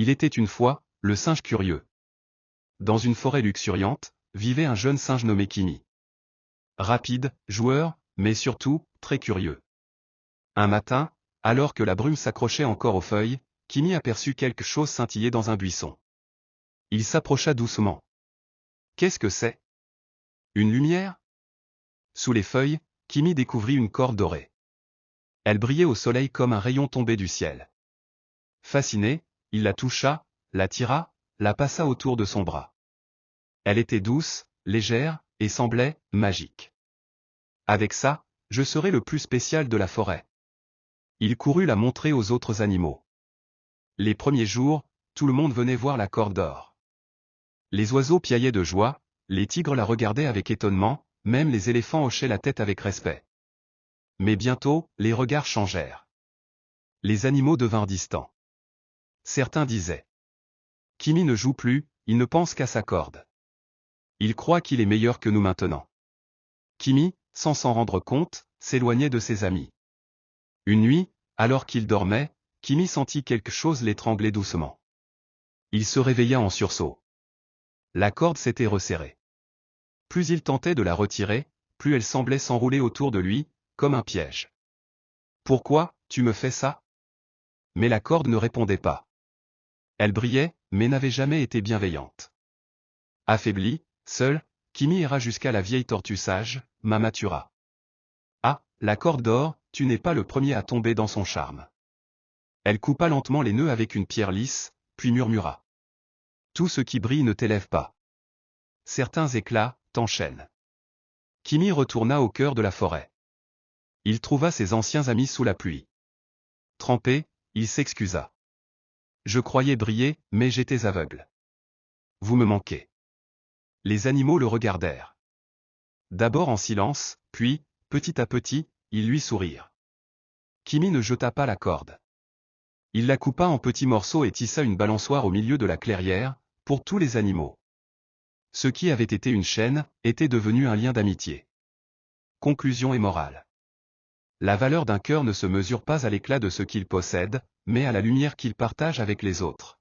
Il était une fois, le singe curieux. Dans une forêt luxuriante, vivait un jeune singe nommé Kimi. Rapide, joueur, mais surtout, très curieux. Un matin, alors que la brume s'accrochait encore aux feuilles, Kimi aperçut quelque chose scintiller dans un buisson. Il s'approcha doucement. Qu'est-ce que c'est? Une lumière? Sous les feuilles, Kimi découvrit une corde dorée. Elle brillait au soleil comme un rayon tombé du ciel. Fasciné, il la toucha, la tira, la passa autour de son bras. Elle était douce, légère, et semblait magique. Avec ça, je serai le plus spécial de la forêt. Il courut la montrer aux autres animaux. Les premiers jours, tout le monde venait voir la corde d'or. Les oiseaux piaillaient de joie, les tigres la regardaient avec étonnement, même les éléphants hochaient la tête avec respect. Mais bientôt, les regards changèrent. Les animaux devinrent distants. Certains disaient: Kimi ne joue plus, il ne pense qu'à sa corde. Il croit qu'il est meilleur que nous maintenant. Kimi, sans s'en rendre compte, s'éloignait de ses amis. Une nuit, alors qu'il dormait, Kimi sentit quelque chose l'étrangler doucement. Il se réveilla en sursaut. La corde s'était resserrée. Plus il tentait de la retirer, plus elle semblait s'enrouler autour de lui, comme un piège. Pourquoi, tu me fais ça? Mais la corde ne répondait pas. Elle brillait, mais n'avait jamais été bienveillante. Affaibli, seul, Kimi ira jusqu'à la vieille tortue sage, Mamatura. Ah, la corde d'or, tu n'es pas le premier à tomber dans son charme. Elle coupa lentement les nœuds avec une pierre lisse, puis murmura: Tout ce qui brille ne t'élève pas. Certains éclats t'enchaînent. Kimi retourna au cœur de la forêt. Il trouva ses anciens amis sous la pluie. Trempé, il s'excusa. Je croyais briller, mais j'étais aveugle. Vous me manquez. Les animaux le regardèrent. D'abord en silence, puis, petit à petit, ils lui sourirent. Kimi ne jeta pas la corde. Il la coupa en petits morceaux et tissa une balançoire au milieu de la clairière, pour tous les animaux. Ce qui avait été une chaîne, était devenu un lien d'amitié. Conclusion et morale. La valeur d'un cœur ne se mesure pas à l'éclat de ce qu'il possède, mais à la lumière qu'il partage avec les autres.